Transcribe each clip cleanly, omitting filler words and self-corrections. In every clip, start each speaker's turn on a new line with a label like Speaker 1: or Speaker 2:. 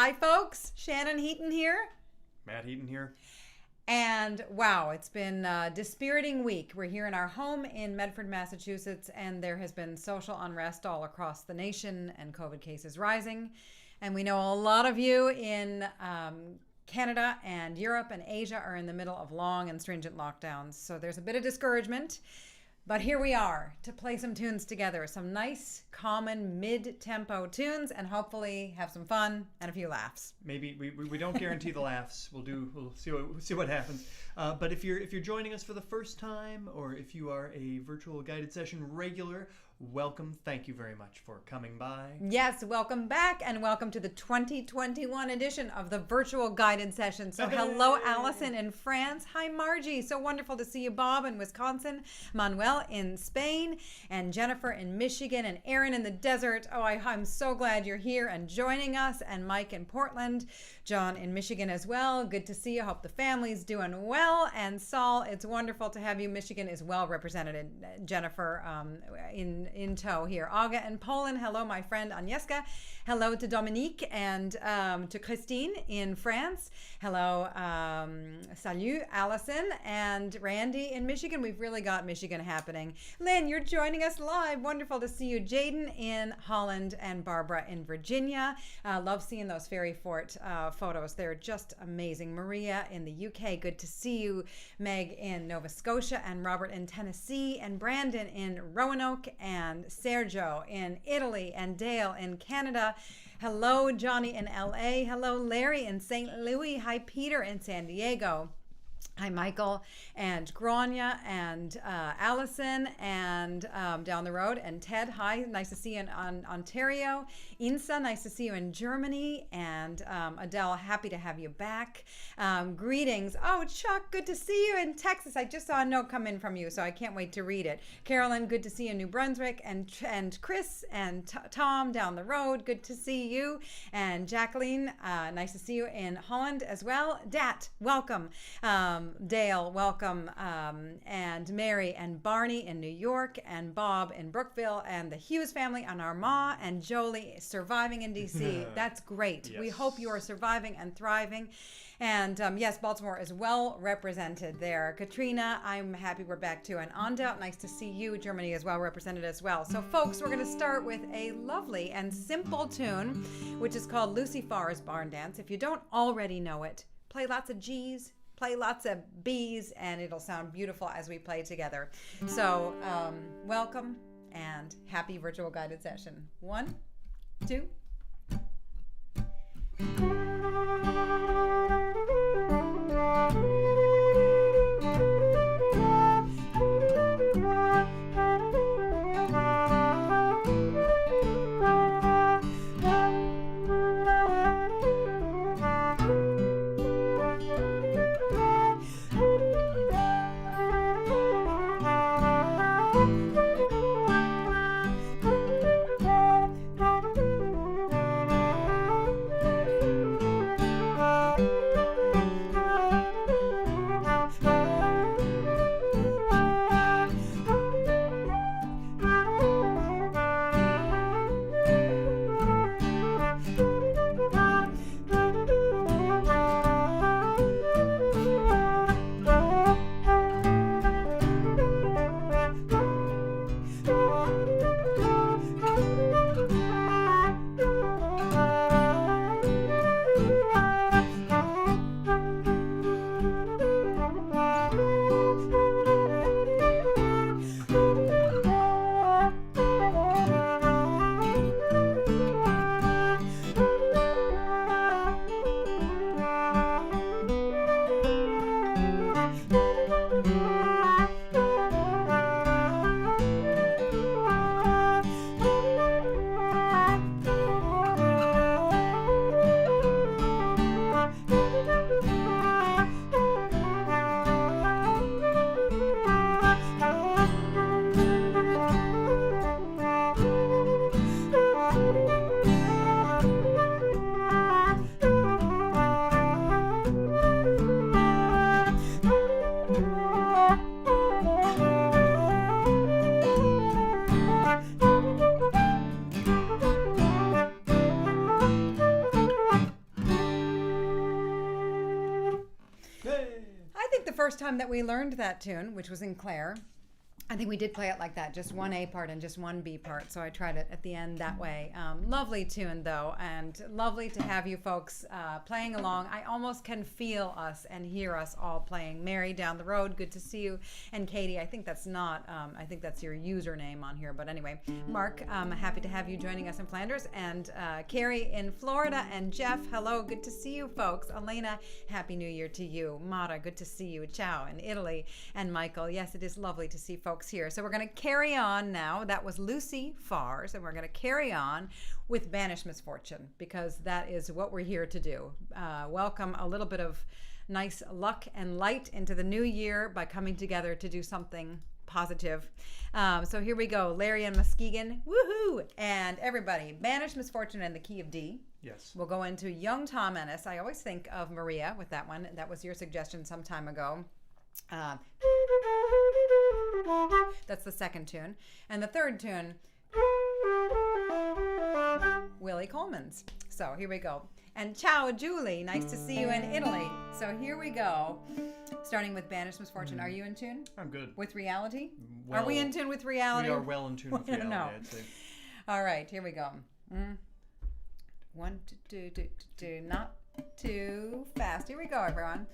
Speaker 1: Hi, folks. Shannon Heaton here.
Speaker 2: Matt Heaton here.
Speaker 1: And wow, it's been a dispiriting week. We're here in our home in Medford, Massachusetts, and there has been social unrest all across the nation and COVID cases rising. And we know a lot of you in Canada and Europe and Asia are in the middle of long and stringent lockdowns. So there's a bit of discouragement. But here we are to play some tunes together, some nice, common, mid-tempo tunes, and hopefully have some fun and a few laughs.
Speaker 2: Maybe we don't guarantee the laughs. We'll see what happens. But if you're joining us for the first time, or if you are a virtual guided session regular, welcome. Thank you very much for coming by.
Speaker 1: Yes, welcome back, and welcome to the 2021 edition of the virtual guided session. So hello, Allison in France. Hi, Margie. So wonderful to see you. Bob in Wisconsin, Manuel in Spain, and Jennifer in Michigan, and Aaron in the desert. Oh, I'm so glad you're here and joining us, and Mike in Portland, John in Michigan as well. Good to see you. Hope the family's doing well. And Saul, it's wonderful to have you. Michigan is well represented. Jennifer in tow here. Aga in Poland. Hello, my friend Agnieszka. Hello to Dominique and to Christine in France. Hello, salut, Allison and Randy in Michigan. We've really got Michigan happening. Lynn, you're joining us live. Wonderful to see you. Jaden in Holland and Barbara in Virginia. Love seeing those ferry fort photos. They're just amazing. Maria in the UK. Good to see you. Meg in Nova Scotia and Robert in Tennessee and Brandon in Roanoke and Sergio in Italy and Dale in Canada. Hello, Johnny in LA. Hello, Larry in St. Louis. Hi, Peter in San Diego. Hi, Michael and Grania and Allison and down the road, and Ted. Hi, nice to see you in Ontario. Insa, nice to see you in Germany, and Adele, happy to have you back. Greetings. Oh, Chuck, good to see you in Texas. I just saw a note come in from you, so I can't wait to read it. Carolyn, good to see you in New Brunswick, and Chris and Tom down the road, good to see you. And Jacqueline, nice to see you in Holland as well. Dat, welcome. Dale, welcome, and Mary and Barney in New York, and Bob in Brookville, and the Hughes family, and Armand and Jolie surviving in DC. That's great. Yes. We hope you are surviving and thriving. And yes, Baltimore is well represented there. Katrina, I'm happy we're back too. And Anda, nice to see you. Germany is well represented as well. So folks, we're going to start with a lovely and simple tune, which is called Lucy Farr's Barndance. If you don't already know it, play lots of G's, play lots of B's, and it'll sound beautiful as we play together. So welcome and happy virtual guided session. 1, 2. time that we learned that tune, which was in Clare. I think we did play it like that, just one A part and just one B part. So I tried it at the end that way. Lovely tune, though, and lovely to have you folks playing along. I almost can feel us and hear us all playing. Mary down the road, good to see you. And Katie, I think that's not, I think that's your username on here. But anyway, Mark, happy to have you joining us in Flanders. And Carrie in Florida. And Jeff, hello, good to see you, folks. Elena, happy New Year to you. Mara, good to see you. Ciao in Italy. And Michael, yes, it is lovely to see folks here. So we're going to carry on now. That was Lucy Farr, and we're going to carry on with Banish Misfortune, because that is what we're here to do. Welcome a little bit of nice luck and light into the new year by coming together to do something positive. So here we go. Larry and Muskegon, woohoo! And everybody, Banish Misfortune in the key of D.
Speaker 2: Yes.
Speaker 1: We'll go into Young Tom Ennis. I always think of Maria with that one. That was your suggestion some time ago. That's the second tune. And the third tune, Willie Coleman's. So here we go. And ciao, Julie. Nice to see you in Italy. So here we go. Starting with Banish Misfortune. Are you in tune?
Speaker 2: I'm good.
Speaker 1: With reality?
Speaker 2: Well,
Speaker 1: are we in tune with reality?
Speaker 2: We are well in tune with reality, I'd say.
Speaker 1: All right, here we go. 1, 2, 2, 2, not too fast. Here we go, everyone.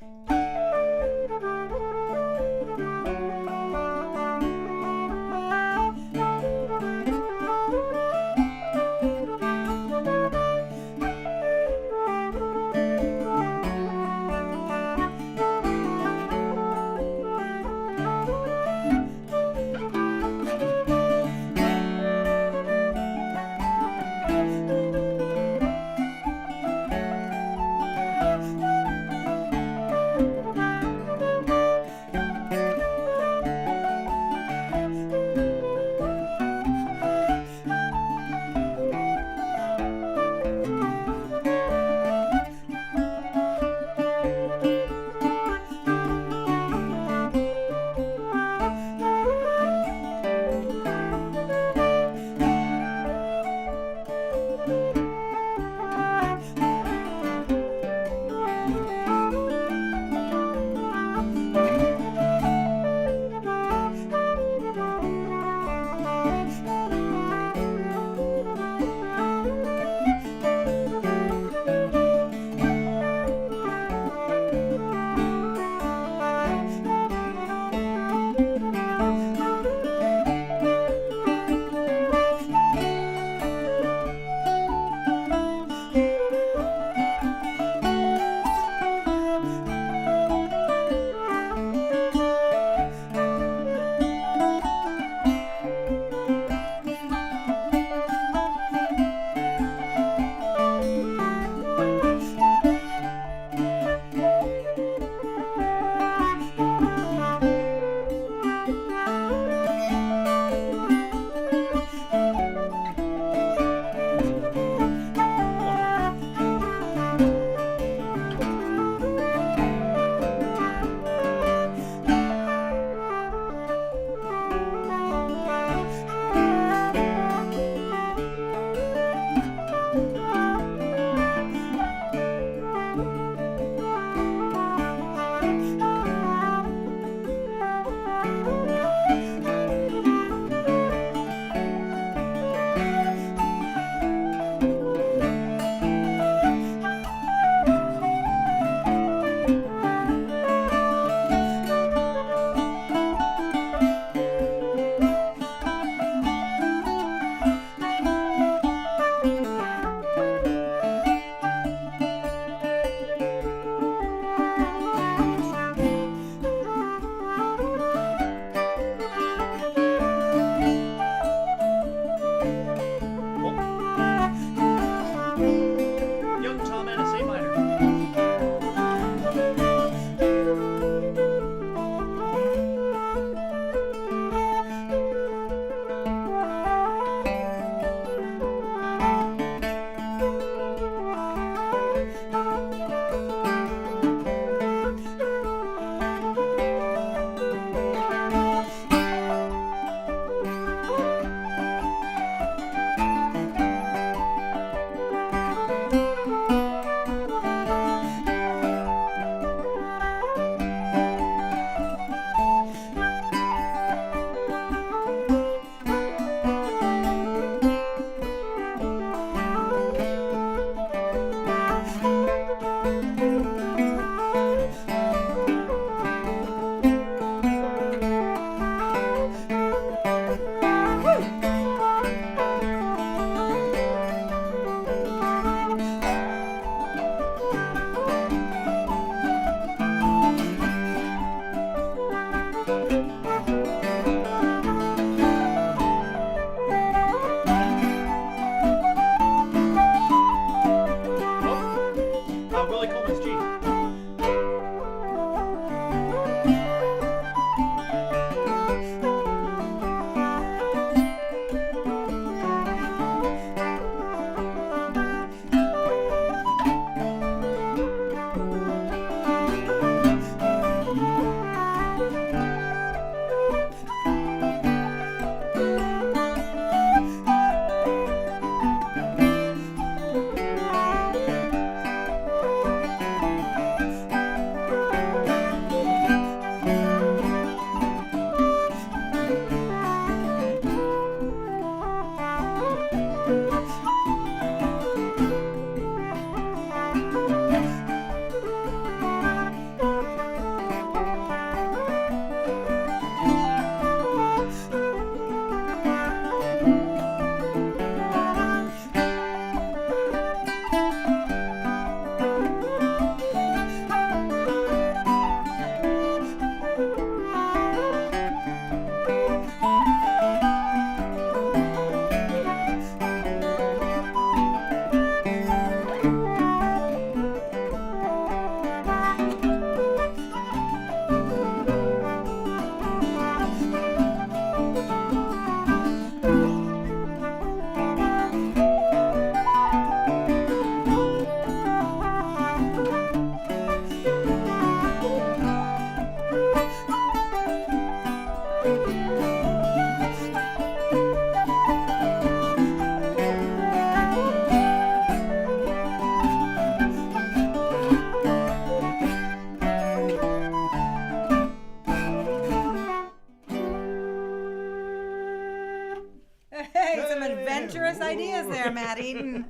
Speaker 1: adventurous ideas there, Matt Eden.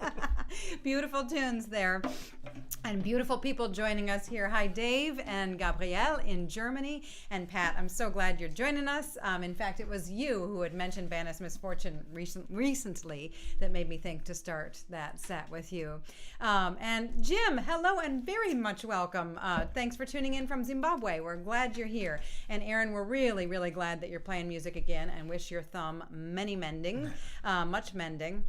Speaker 1: Beautiful tunes there. And beautiful people joining us here. Hi, Dave and Gabrielle in Germany. And Pat, I'm so glad you're joining us. In fact, it was you who had mentioned Banish Misfortune recently that made me think to start that set with you. And Jim, hello and very much welcome. Thanks for tuning in from Zimbabwe. We're glad you're here. And Aaron, we're really, really glad that you're playing music again and wish your thumb much mending.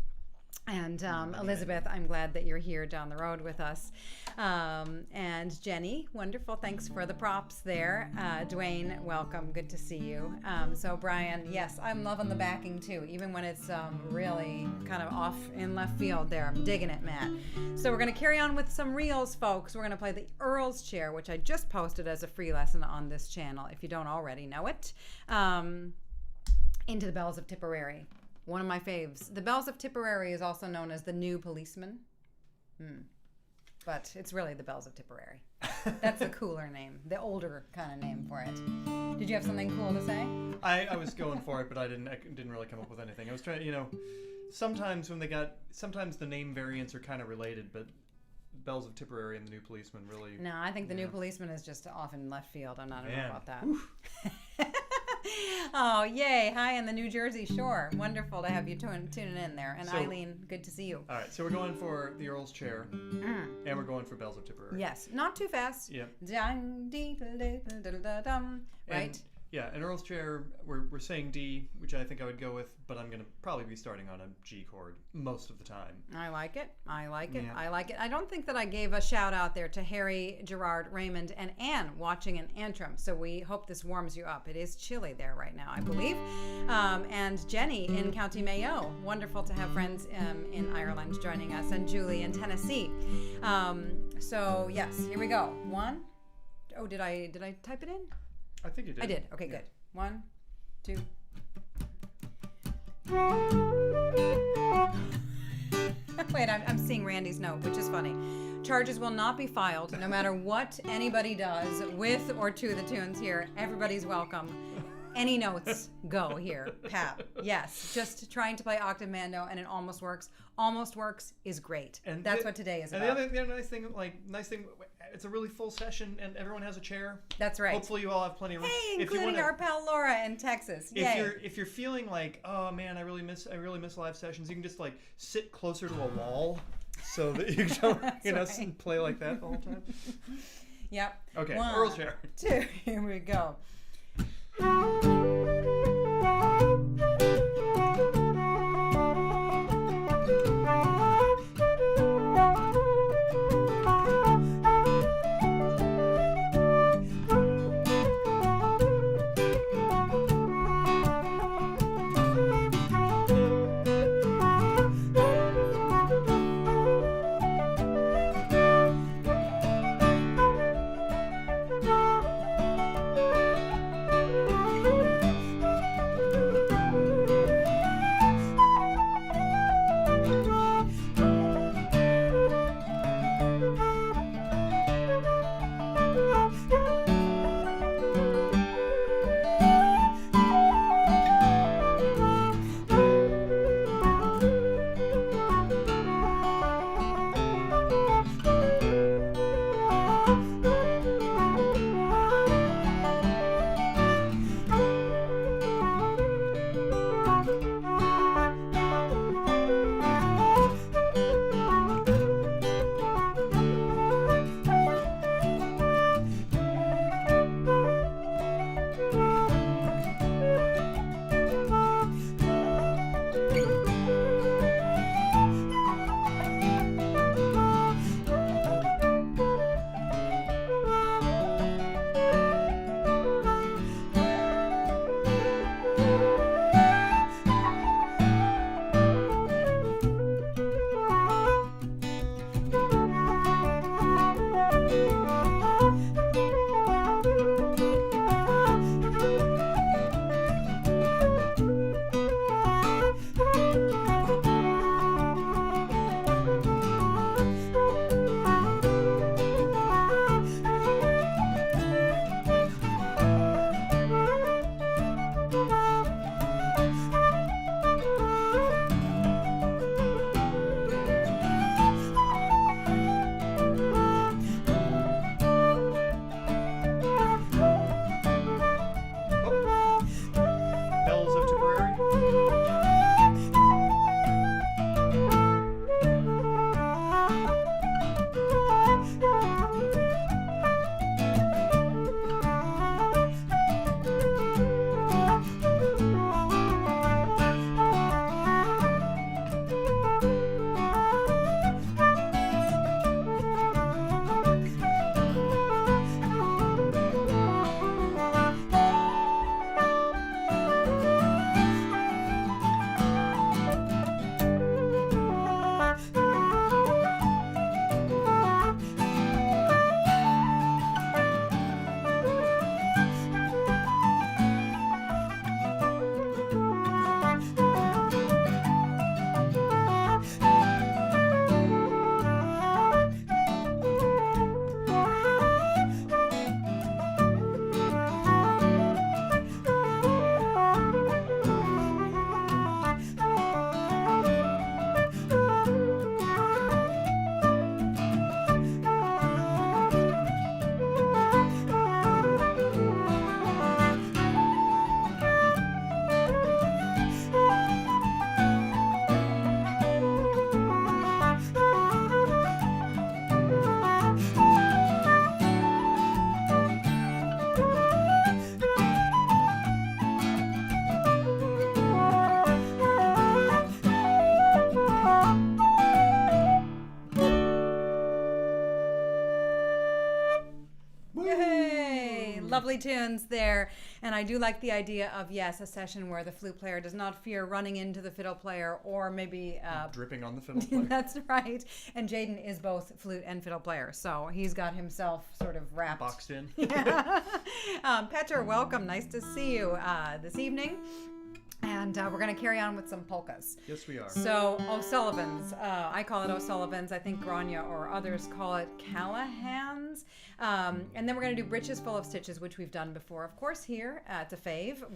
Speaker 1: And Elizabeth, I'm glad that you're here down the road with us. And Jenny, wonderful. Thanks for the props there. Dwayne, welcome. Good to see you. So Brian, yes, I'm loving the backing too, even when it's really kind of off in left field there. I'm digging it, Matt. So we're going to carry on with some reels, folks. We're going to play the Earl's Chair, which I just posted as a free lesson on this channel, if you don't already know it. Into the Bells of Tipperary. One of my faves. The Bells of Tipperary is also known as the New Policeman. But it's really the Bells of Tipperary. That's the cooler name, the older kind of name for it. Did you have something cool to say?
Speaker 2: I was going for it, but I didn't really come up with anything. I was trying, sometimes the name variants are kind of related, but Bells of Tipperary and the New Policeman really.
Speaker 1: No, I think the New Policeman is just off in left field. I'm not sure about that. Oh, yay. Hi on the New Jersey shore. Wonderful to have you tuning in there. And Eileen, good to see you.
Speaker 2: All right, so we're going for the Earl's Chair, and we're going for Bells of Tipperary.
Speaker 1: Yes, not too fast.
Speaker 2: Yep.
Speaker 1: Right?
Speaker 2: And Earl's Chair, we're saying D, which I think I would go with, but I'm going to probably be starting on a G chord most of the time. I like it.
Speaker 1: Yeah. I like it. I don't think that I gave a shout out there to Harry, Gerard, Raymond, and Anne watching in Antrim. So we hope this warms you up. It is chilly there right now, I believe. And Jenny in County Mayo. Wonderful to have friends in Ireland joining us. And Julie in Tennessee. So yes, here we go. One. Oh, did I type it in?
Speaker 2: I think you did.
Speaker 1: I did. Okay, good. 1, 2. Wait, I'm seeing Randy's note, which is funny. Charges will not be filed no matter what anybody does with or to the tunes here. Everybody's welcome. Any notes go here, Pat. Yes, just trying to play octave mando and it almost works. Almost works is great. And that's what today is about.
Speaker 2: And the other nice thing, it's a really full session and everyone has a chair.
Speaker 1: That's right.
Speaker 2: Hopefully you all have plenty of room.
Speaker 1: Hey, including our pal Laura in Texas.
Speaker 2: If you're feeling like, oh man, I really miss live sessions, you can just sit closer to a wall so that you don't play like that the whole time.
Speaker 1: Yep.
Speaker 2: Okay.
Speaker 1: 1,
Speaker 2: Earl's Chair.
Speaker 1: 2. Here we go. lovely tunes there. And I do like the idea of, yes, a session where the flute player does not fear running into the fiddle player or maybe...
Speaker 2: dripping on the fiddle player.
Speaker 1: That's right. And Jaden is both flute and fiddle player, so he's got himself sort of wrapped.
Speaker 2: Boxed in.
Speaker 1: Yeah. Petra, welcome. Nice to see you this evening. And we're going to carry on with some polkas.
Speaker 2: Yes, we are.
Speaker 1: So, O'Sullivan's. I call it O'Sullivan's. I think Grania or others call it Callaghan's. And then we're going to do Britches Full of Stitches, which we've done before. Of course, here at the Fave.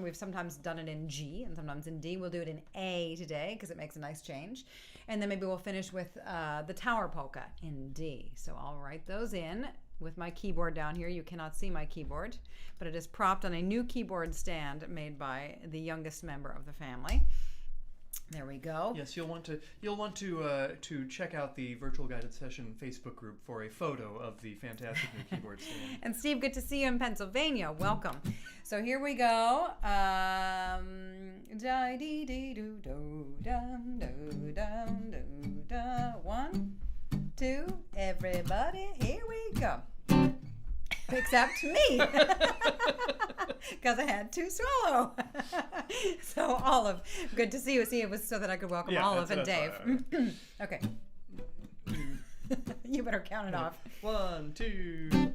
Speaker 1: We've sometimes done it in G and sometimes in D. We'll do it in A today because it makes a nice change. And then maybe we'll finish with the Taur polka in D. So I'll write those in with my keyboard down here. You cannot see my keyboard, but it is propped on a new keyboard stand made by the youngest member of the family. There we go.
Speaker 2: Yes, you'll want to check out the virtual guided session Facebook group for a photo of the fantastic new keyboard stand.
Speaker 1: And Steve, good to see you in Pennsylvania. Welcome. So here we go. One, two, everybody, here we go. Except me, because I had to swallow. So Olive, good to see you. See, it was so that I could welcome Olive and Dave. Okay. You better count it off.
Speaker 2: 1, 2.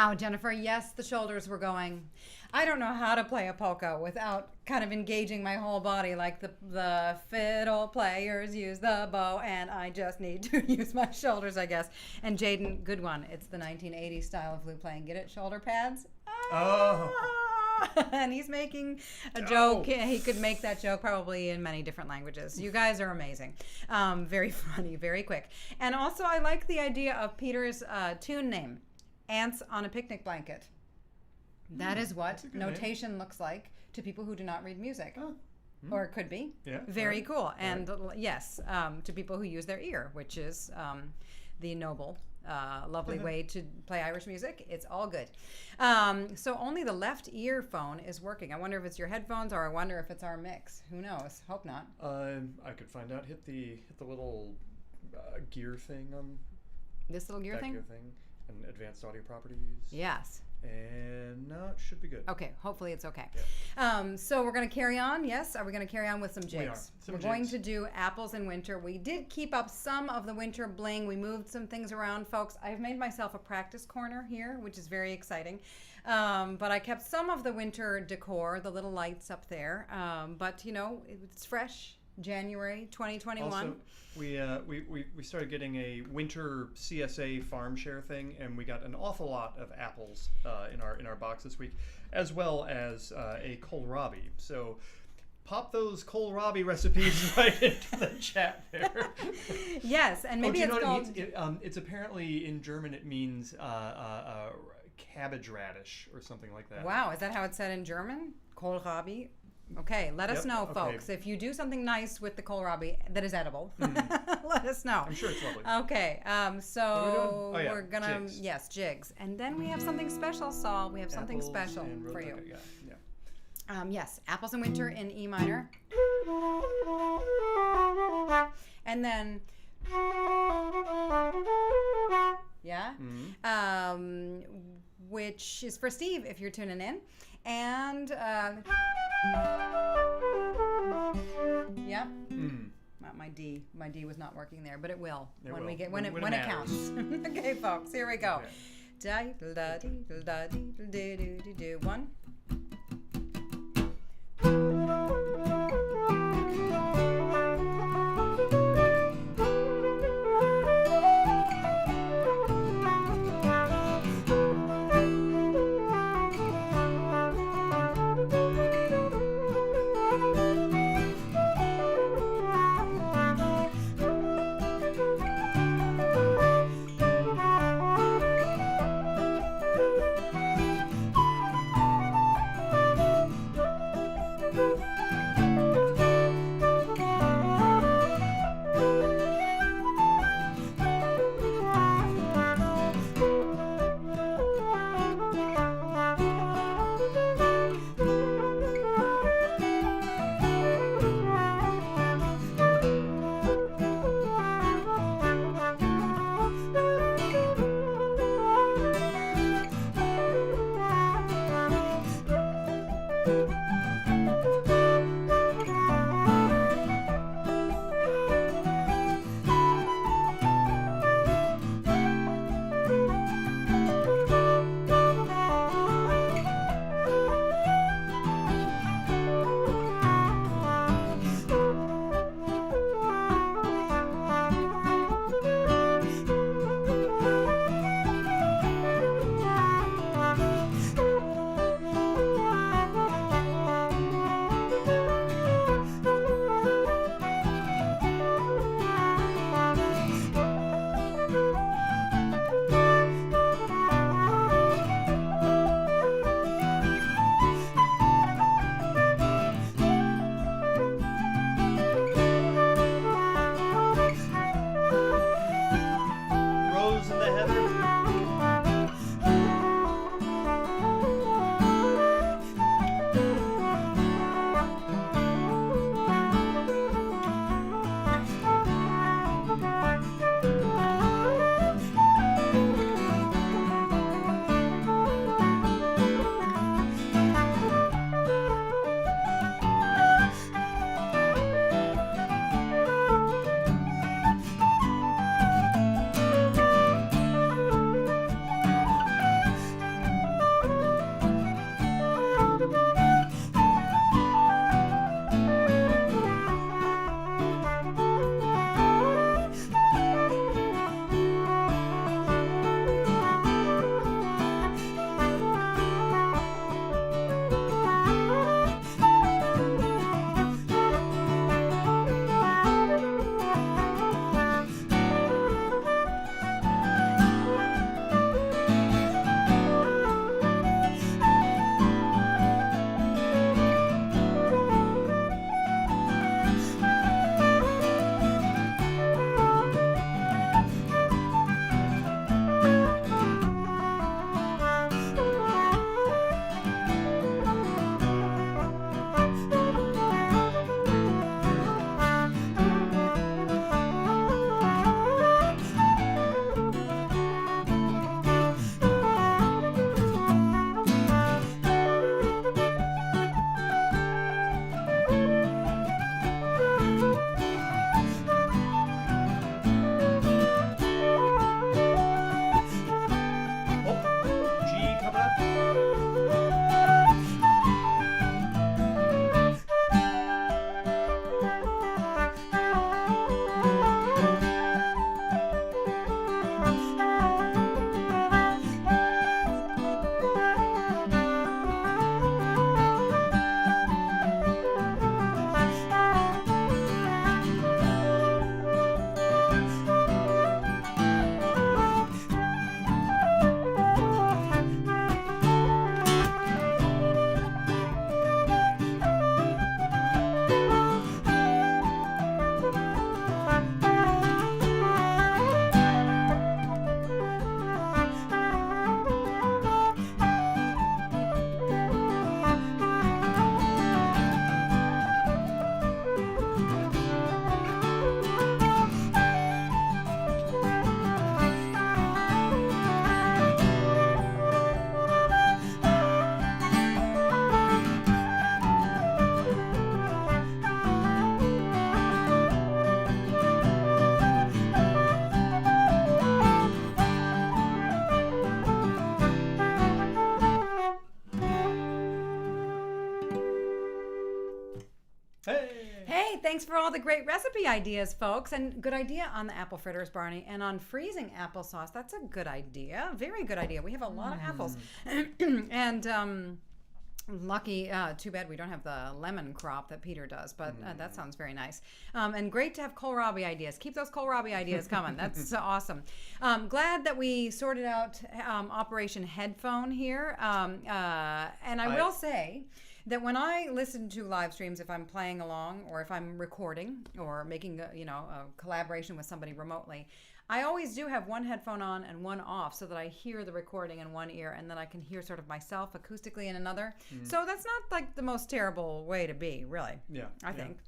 Speaker 1: Wow, Jennifer, yes, the shoulders were going. I don't know how to play a polka without kind of engaging my whole body like the fiddle players use the bow, and I just need to use my shoulders, I guess. And Jaden, good one. It's the 1980s style of flute playing. Get it? Shoulder pads?
Speaker 2: Oh.
Speaker 1: And he's making a joke. He could make that joke probably in many different languages. You guys are amazing. Very funny, very quick. And also, I like the idea of Peter's tune name, Ants on a Picnic Blanket. That is what notation looks like to people who do not read music. Oh. Or it could be.
Speaker 2: Yeah.
Speaker 1: Very cool. And yes, to people who use their ear, which is the noble, lovely way to play Irish music. It's all good. So only the left earphone is working. I wonder if it's your headphones, or I wonder if it's our mix. Who knows? Hope not.
Speaker 2: I could find out. Hit the little gear thing on
Speaker 1: this little gear thing?
Speaker 2: Gear thing and advanced audio properties.
Speaker 1: Yes.
Speaker 2: And no, it should be good.
Speaker 1: Okay, hopefully it's okay.
Speaker 2: Yeah.
Speaker 1: So we're going to carry on, yes? Are we going to carry on with some jigs?
Speaker 2: We're
Speaker 1: going to do apples in winter. We did keep up some of the winter bling. We moved some things around, folks. I've made myself a practice corner here, which is very exciting. But I kept some of the winter decor, the little lights up there. But, you know, it's fresh. January 2021.
Speaker 2: Also, we started getting a winter CSA farm share thing, and we got an awful lot of apples in our box this week, as well as a kohlrabi. So pop those kohlrabi recipes right into the chat there.
Speaker 1: Yes, and maybe
Speaker 2: it's
Speaker 1: called...
Speaker 2: it's apparently in German it means cabbage radish or something like that.
Speaker 1: Wow, is that how it's said in German? Kohlrabi? Okay, let us know, folks. If you do something nice with the kohlrabi that is edible, let us know.
Speaker 2: I'm sure it's lovely.
Speaker 1: Okay, so we're gonna
Speaker 2: jigs.
Speaker 1: Yes, jigs, and then we have something special, Saul. We have something
Speaker 2: Apples
Speaker 1: special
Speaker 2: and
Speaker 1: for you.
Speaker 2: Yeah.
Speaker 1: Yes, apples in winter in E minor, and then which is for Steve if you're tuning in. And my D was not working there, but it will when it counts. Okay, folks, here we go. One. Hey, thanks for all the great recipe ideas, folks. And good idea on the apple fritters, Barney. And on freezing applesauce, that's a good idea. Very good idea. We have a lot of apples. And lucky, too bad we don't have the lemon crop that Peter does, but that sounds very nice. And great to have kohlrabi ideas. Keep those kohlrabi ideas coming. That's awesome. Glad that we sorted out Operation Headphone here. And I will say that when I listen to live streams, if I'm playing along or if I'm recording or making a collaboration with somebody remotely, I always do have one headphone on and one off so that I hear the recording in one ear and then I can hear sort of myself acoustically in another. So that's not like the most terrible way to be, really.
Speaker 2: Yeah,
Speaker 1: I think.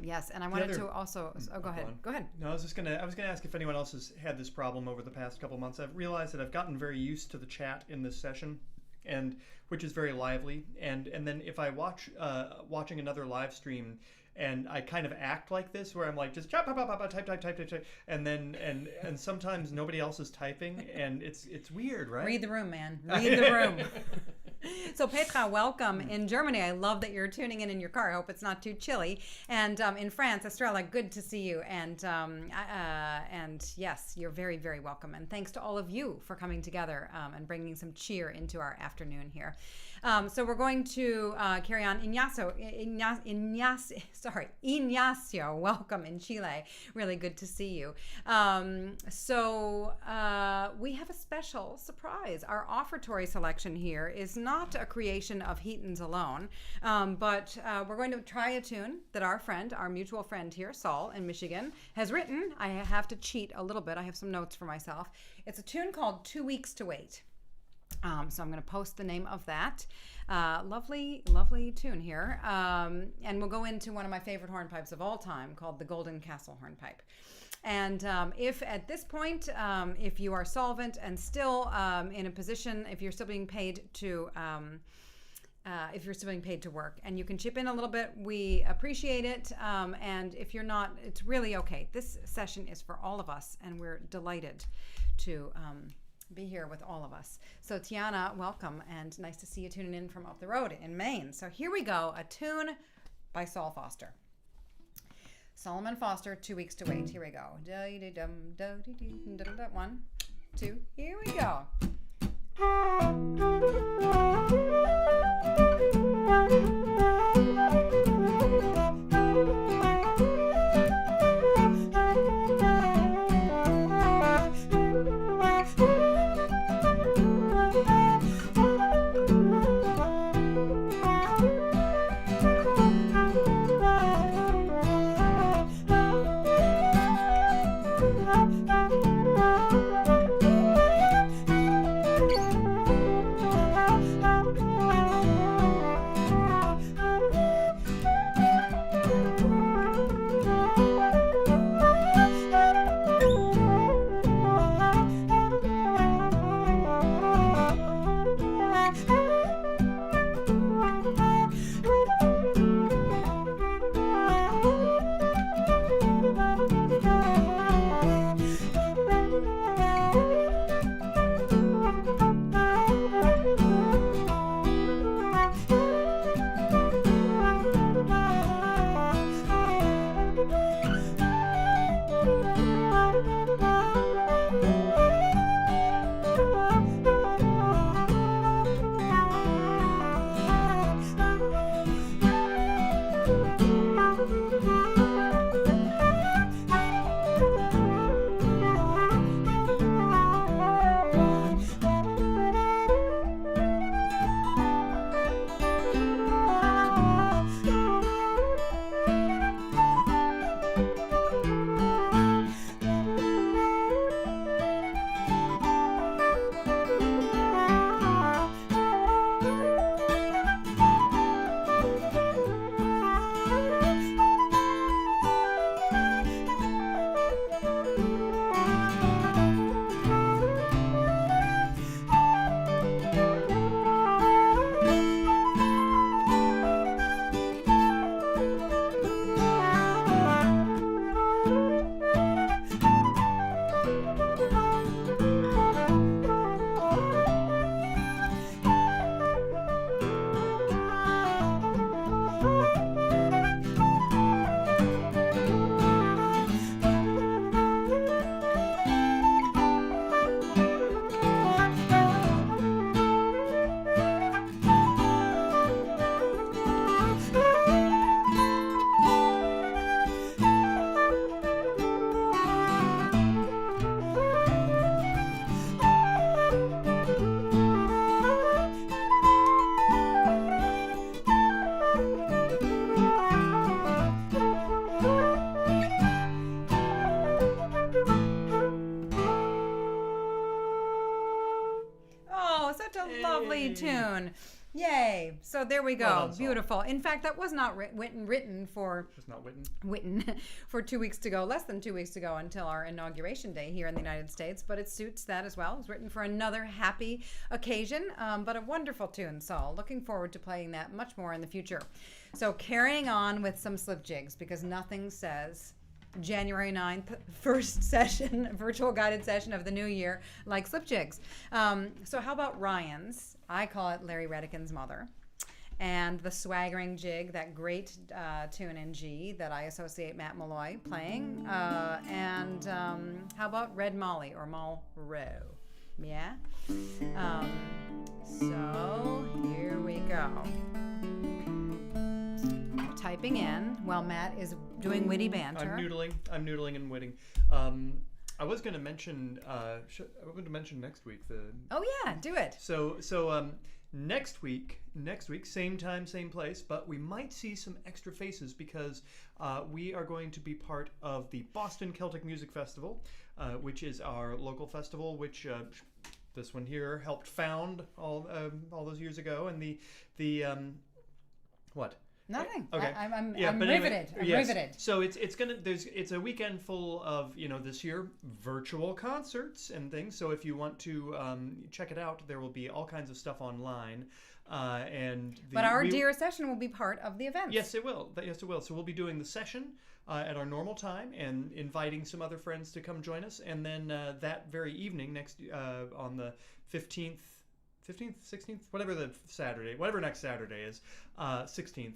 Speaker 1: Yes, and I wanted to also. Oh, go ahead. Go ahead.
Speaker 2: No, I was gonna ask if anyone else has had this problem over the past couple months. I've realized that I've gotten very used to the chat in this session, and which is very lively. And then if I watching another live stream, and I kind of act like this, where I'm like just type, and sometimes nobody else is typing, and it's weird, right?
Speaker 1: Read the room, man. Read the room. So Petra, welcome in Germany. I love that you're tuning in your car. I hope it's not too chilly. And in France, Estrella, good to see you. And yes, you're very, very welcome. And thanks to all of you for coming together and bringing some cheer into our afternoon here. So we're going to carry on. Ignacio, welcome in Chile. Really good to see you. So we have a special surprise. Our offertory selection here is not a creation of Heaton's alone, but we're going to try a tune that our mutual friend here, Saul in Michigan, has written. I have to cheat a little bit. I have some notes for myself. It's a tune called 2 Weeks to Wait. So I'm going to post the name of that. Lovely, lovely tune here. And we'll go into one of my favorite hornpipes of all time called the Golden Castle Hornpipe. And if at this point, if you are solvent and still in a position, if you're still being paid to work and you can chip in a little bit, we appreciate it. And if you're not, it's really okay. This session is for all of us, and we're delighted to be here with all of us. So Tiana, welcome, and nice to see you tuning in from up the road in Maine. So here we go, a tune by Saul Foster. Solomon Foster, 2 Weeks to Wait. Here we go. 1, 2, here we go. So there we go.
Speaker 2: Well done,
Speaker 1: Beautiful. In fact, that was not written for
Speaker 2: Just not
Speaker 1: for 2 weeks to go, less than 2 weeks to go until our inauguration day here in the United States, but it suits that as well. It was written for another happy occasion, but a wonderful tune. So looking forward to playing that much more in the future. So carrying on with some slip jigs, because nothing says January 9th, first session, virtual guided session of the new year, like slip jigs. So how about Ryan's? I call it Larry Redican's Mother. And the Swaggering jig, that great tune in G that I associate Matt Malloy playing. And how about Red Molly or Moll Row? Yeah? So here we go. Typing in while Matt is doing witty banter.
Speaker 2: I'm noodling and witting. I was going to mention. I was going to mention next week.
Speaker 1: Oh yeah, do it.
Speaker 2: So next week, same time, same place, but we might see some extra faces because we are going to be part of the Boston Celtic Music Festival, which is our local festival, which this one here helped found all those years ago, and the what?
Speaker 1: Nothing.
Speaker 2: Okay.
Speaker 1: I'm
Speaker 2: but
Speaker 1: riveted.
Speaker 2: Anyway,
Speaker 1: I'm
Speaker 2: yes.
Speaker 1: riveted.
Speaker 2: So it's a weekend full of this year virtual concerts and things. So if you want to check it out, there will be all kinds of stuff online.
Speaker 1: But our dear session will be part of the event.
Speaker 2: Yes, it will. Yes, it will. So we'll be doing the session at our normal time and inviting some other friends to come join us. And then that very evening, next on the 15th, 16th, whatever next Saturday is, 16th.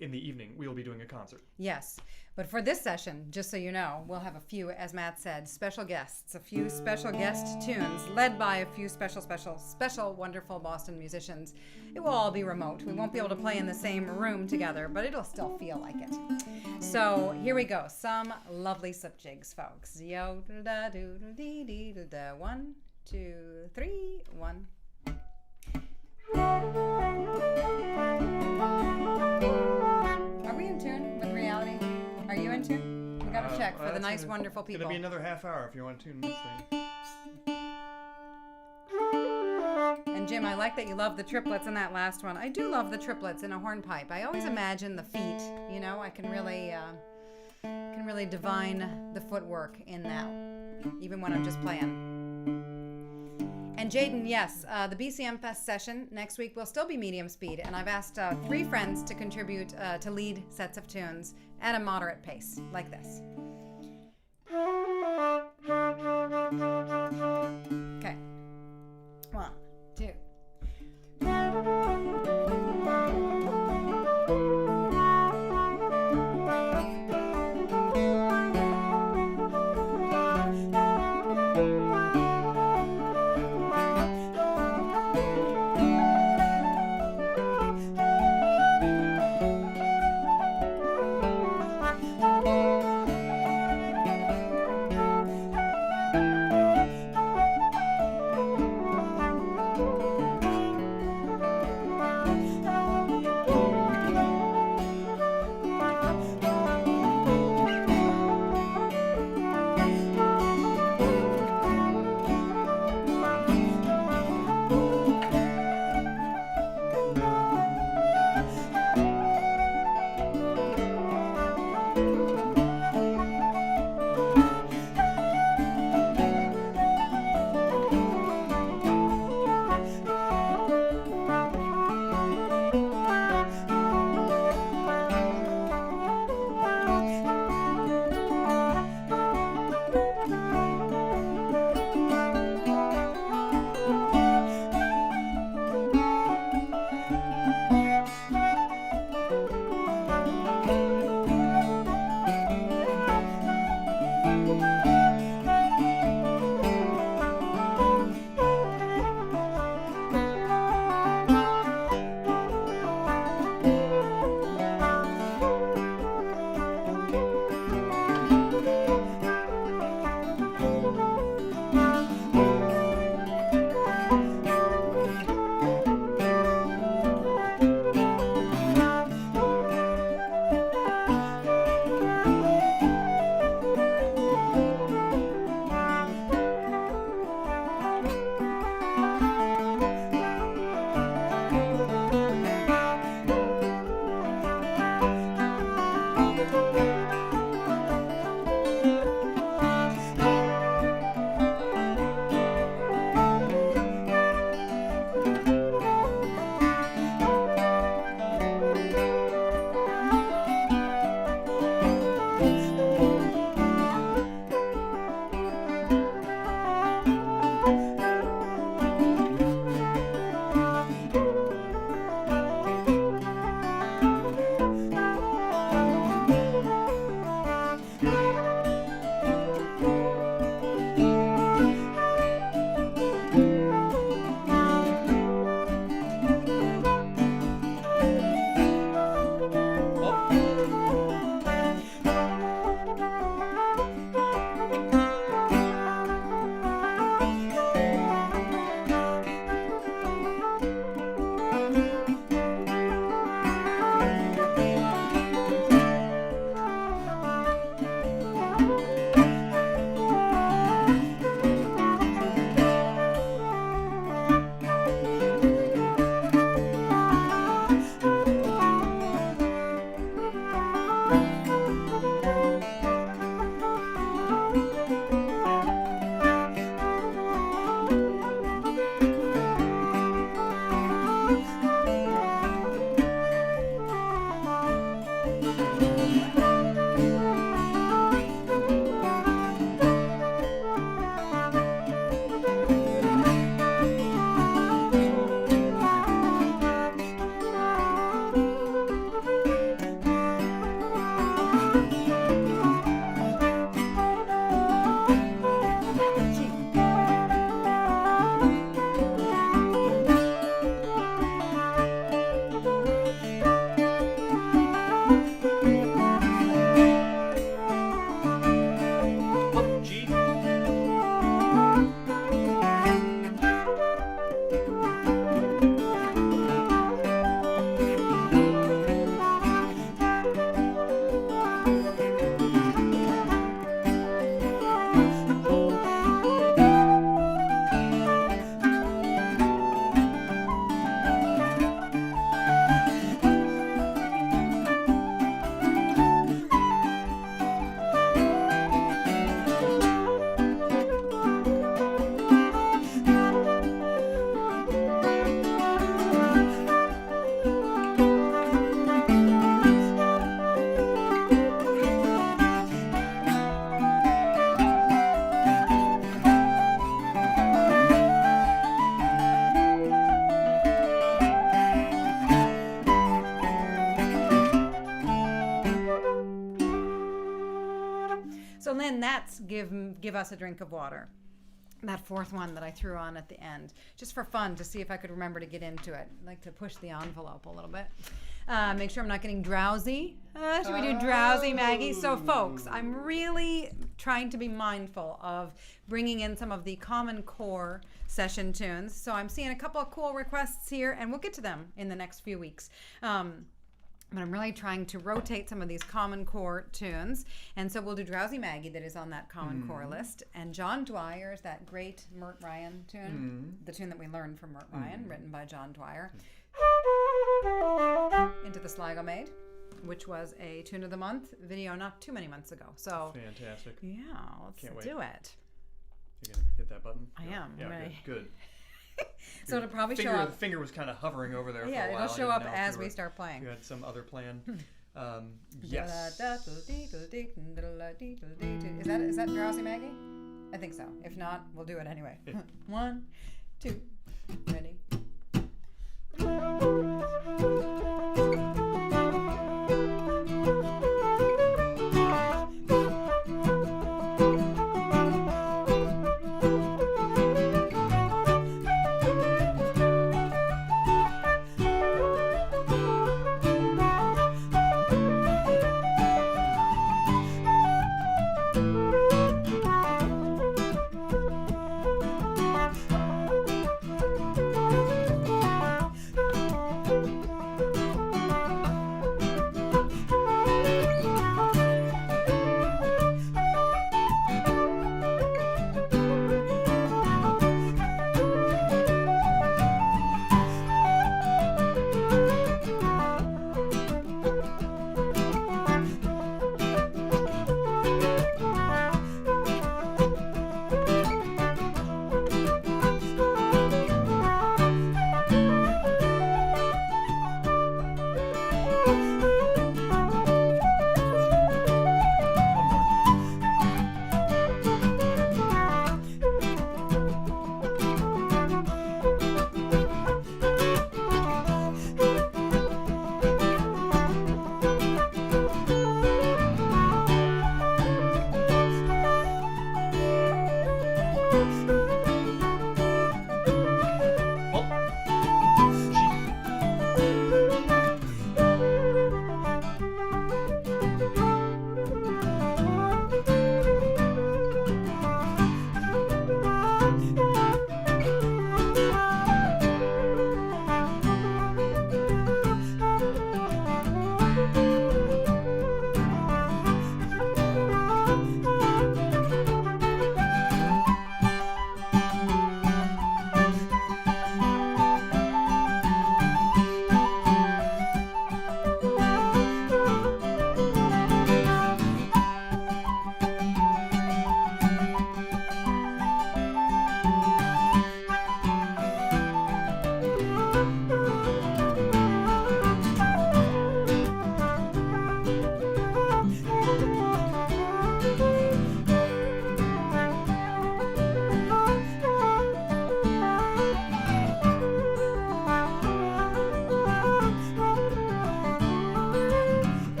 Speaker 2: In the evening, we will be doing a concert.
Speaker 1: Yes. But for this session, just so you know, we'll have a few, as Matt said, special guests, a few special guest tunes led by a few special, wonderful Boston musicians. It will all be remote. We won't be able to play in the same room together, but it'll still feel like it. So here we go. Some lovely slip jigs, folks. Yo, da do dee dee da. 1, 2, 3, 1. Are we in tune with reality? Are you in tune? We gotta check for the nice, wonderful people.
Speaker 2: It's gonna be another half hour if you want to tune this thing.
Speaker 1: And Jim, I like that you love the triplets in that last one. I do love the triplets in a hornpipe. I always imagine the feet. I can really divine the footwork in that, even when I'm just playing. And Jaden, yes, the BCM Fest session next week will still be medium speed, and I've asked 3 friends to contribute to lead sets of tunes at a moderate pace, like this. Okay. 1, 2. So Lynn, that's give us a drink of water. That fourth one that I threw on at the end, just for fun, to see if I could remember to get into it. I'd like to push the envelope a little bit. Make sure I'm not getting drowsy. Should we do drowsy, Maggie? So folks, I'm really trying to be mindful of bringing in some of the Common Core session tunes. So I'm seeing a couple of cool requests here, and we'll get to them in the next few weeks. But I'm really trying to rotate some of these Common Core tunes. And so we'll do Drowsy Maggie, that is on that Common Core list. And John Dwyer's that great Mert Ryan tune, the tune that we learned from Mert Ryan, written by John Dwyer. Into the Sligo Maid, which was a Tune of the Month video not too many months ago. So
Speaker 2: fantastic.
Speaker 1: Yeah, let's do it.
Speaker 2: You're going to hit that button?
Speaker 1: I am.
Speaker 2: Yeah, good.
Speaker 1: So it'll probably show up.
Speaker 2: The finger was kind of hovering over there for a while.
Speaker 1: Yeah, it'll show up as we start playing.
Speaker 2: You had some other plan. Yes.
Speaker 1: Is that Drowsy Maggie? I think so. If not, we'll do it anyway. 1, 2, ready.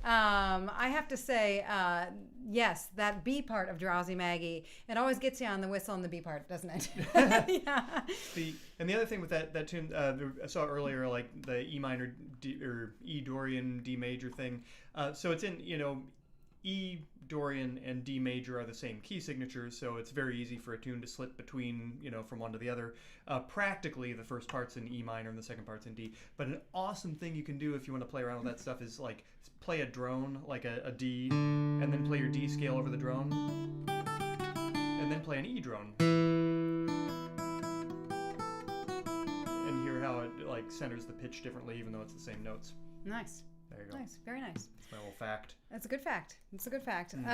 Speaker 1: I have to say, yes, that B part of Drowsy Maggie, it always gets you on the whistle on the B part, doesn't it? Yeah.
Speaker 2: And the other thing with that tune, I saw earlier, like the E minor or E Dorian D major thing. So it's in, E Dorian and D major are the same key signatures, so it's very easy for a tune to slip between, from one to the other. Practically, the first part's in E minor and the second part's in D. But an awesome thing you can do if you want to play around with that stuff is like play a drone, like a D, and then play your D scale over the drone, and then play an E drone. And hear how it like centers the pitch differently, even though it's the same notes.
Speaker 1: Nice.
Speaker 2: There you go.
Speaker 1: Nice. Very nice.
Speaker 2: That's my little fact.
Speaker 1: That's a good fact. It's a good fact.
Speaker 2: Mm-hmm.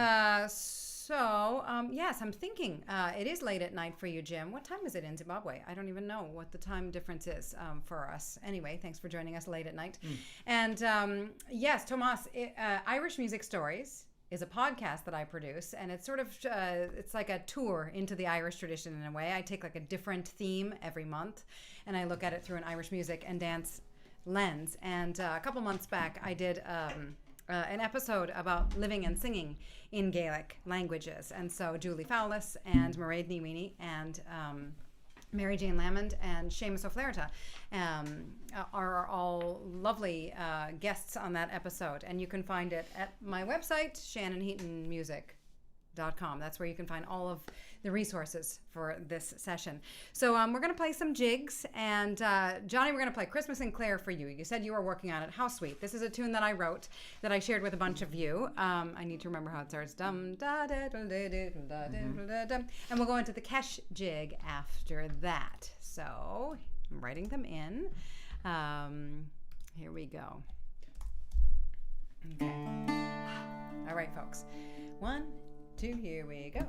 Speaker 1: Yes, I'm thinking it is late at night for you, Jim. What time is it in Zimbabwe? I don't even know what the time difference is for us. Anyway, thanks for joining us late at night. And yes, Tomas, Irish Music Stories is a podcast that I produce, and it's sort of it's like a tour into the Irish tradition in a way. I take like a different theme every month, and I look at it through an Irish music and dance lens. And a couple months back, I did an episode about living and singing in Gaelic languages. And so Julie Fowlis and Mairead Niwini and Mary Jane Lamond and Seamus O'Flaherty are all lovely guests on that episode. And you can find it at my website, shannonheatonmusic.com. That's where you can find all of the resources for this session. So we're going to play some jigs, and Johnny, we're going to play Christmas in Clare for you. You said you were working on it. How sweet. This is a tune that I wrote that I shared with a bunch of you. I need to remember how it starts. Dum da da da da da da da da. And we'll go into the Kesh jig after that. So I'm writing them in. Here we go. Okay. All right, folks. 1, 2, here we go.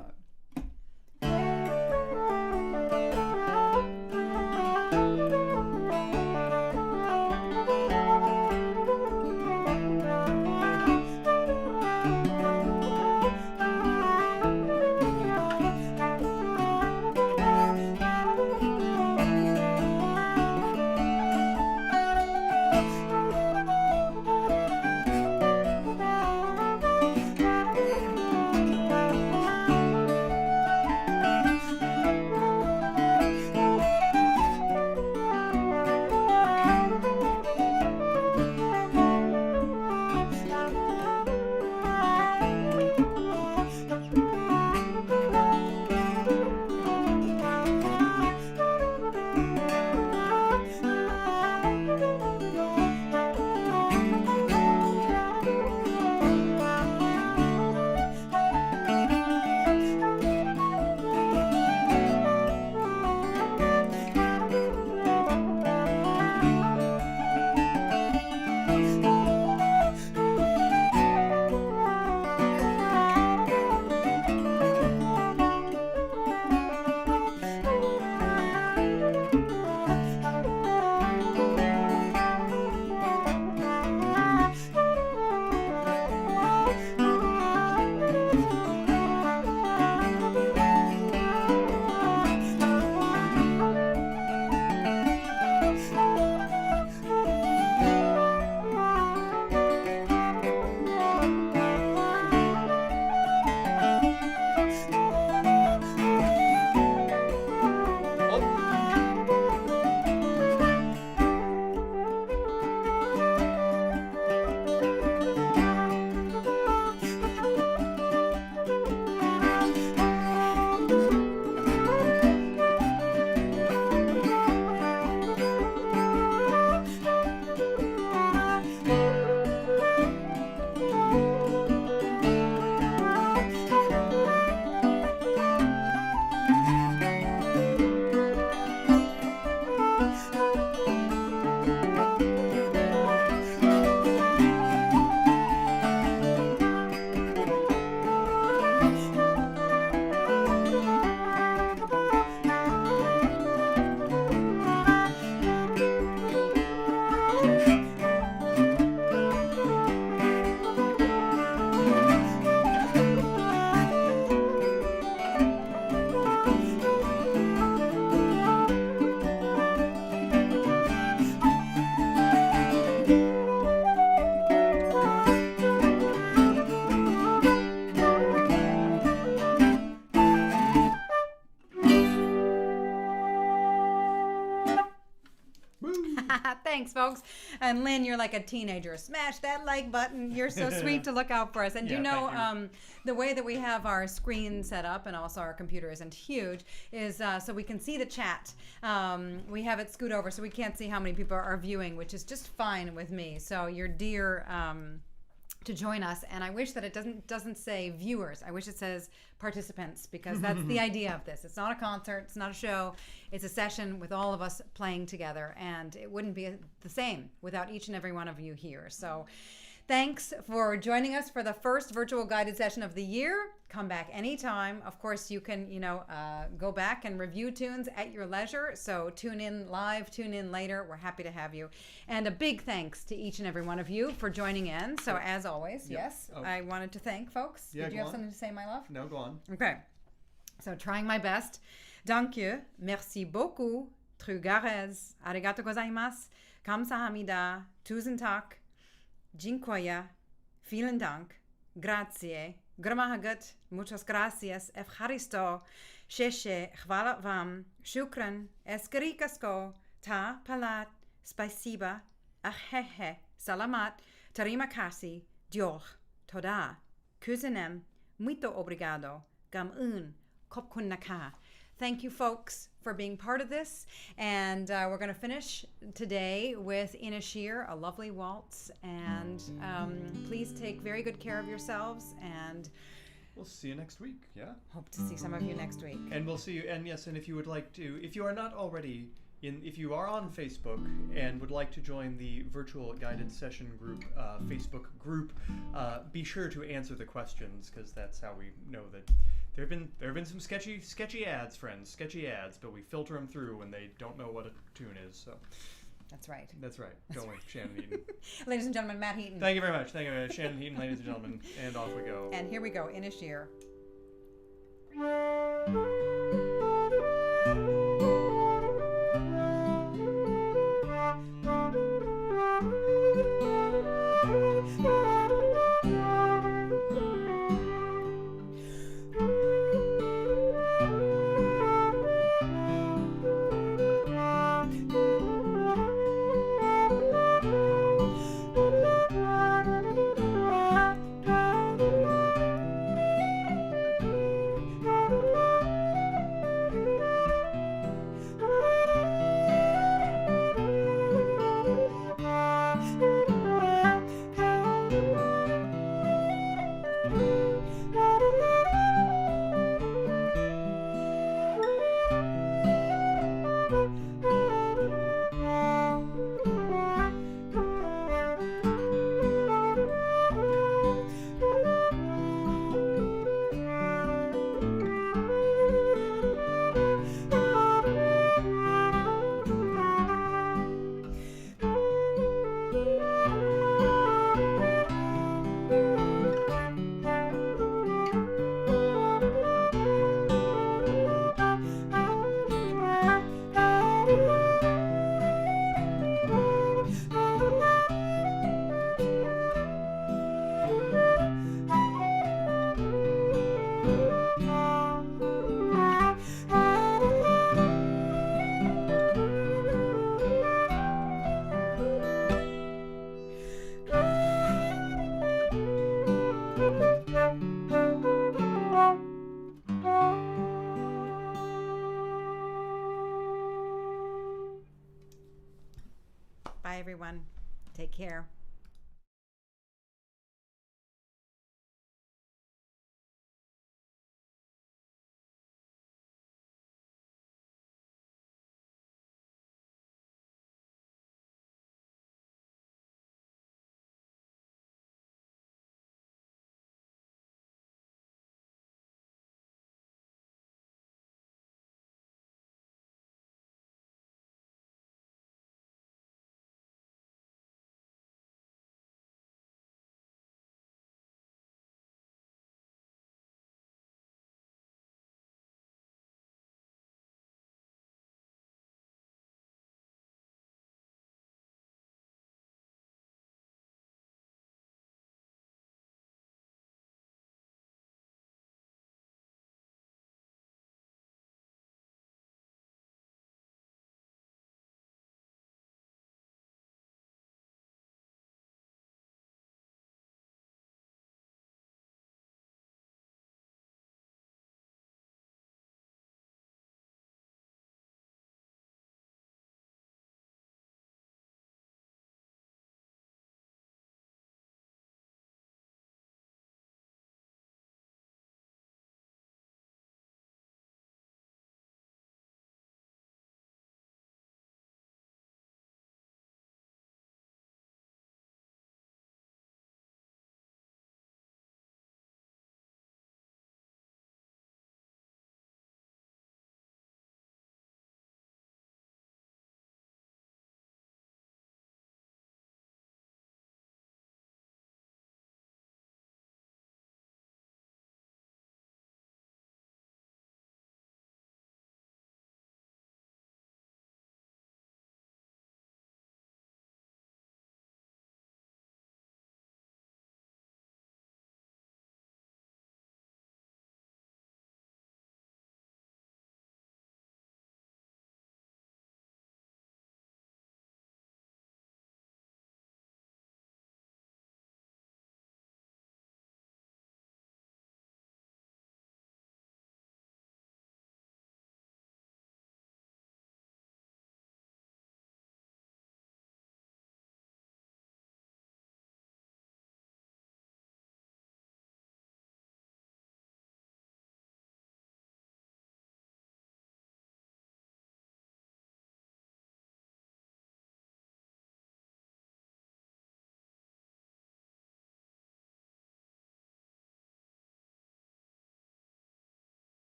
Speaker 1: Thanks, folks. And Lynn, you're like a teenager. Smash that like button. You're so sweet to look out for us. And
Speaker 2: Yeah,
Speaker 1: you know,
Speaker 2: thank you.
Speaker 1: the way that we have our screen set up, and also our computer isn't huge, is so we can see the chat. We have it scoot over so we can't see how many people are viewing, which is just fine with me. So you're dear to join us, and I wish that it doesn't say viewers. I wish it says participants, because that's the idea of this. It's not a concert, it's not a show, it's a session with all of us playing together, and it wouldn't be the same without each and every one of you here. So thanks for joining us for the first virtual guided session of the year. Come back anytime. Of course, you can, go back and review tunes at your leisure. So tune in live, tune in later. We're happy to have you. And a big thanks to each and every one of you for joining in. So as always, yes, I wanted to thank folks.
Speaker 2: Yeah,
Speaker 1: Did you have something to say, my love?
Speaker 2: No, go on.
Speaker 1: Okay. So trying my best. Danke, merci beaucoup, trugarez, arigato gozaimasu, kamsahamnida, tusen tak, dziękuję, vielen Dank, grazie, gramahagat, muchas gracias, evcharisto, sheshe, chwala vam, shukran, eskarikasko, ta palat, spasiba, ahehe, salamat, tarima kasi, diolch, toda, kuzenem, muito obrigado, gamun, kopkun naka. Thank you, folks, for being part of this. And we're going to finish today with Inisheer, a lovely waltz. And please take very good care of yourselves. And
Speaker 2: we'll see you next week. Yeah.
Speaker 1: Hope to see some of you next week.
Speaker 2: And we'll see you. And yes, and if you would like to, if you are not already if you are on Facebook and would like to join the virtual guided session group, Facebook group, be sure to answer the questions, because that's how we know that there have been some sketchy ads, friends, but we filter them through when they don't know what a tune is. So
Speaker 1: that's right.
Speaker 2: That's right. Going with Shannon Heaton.
Speaker 1: Ladies and gentlemen, Matt Heaton.
Speaker 2: Thank you very much. Thank you very much, Shannon Heaton, ladies and gentlemen, and off we go.
Speaker 1: And here we go, Inisheer. Bye, everyone. Take care.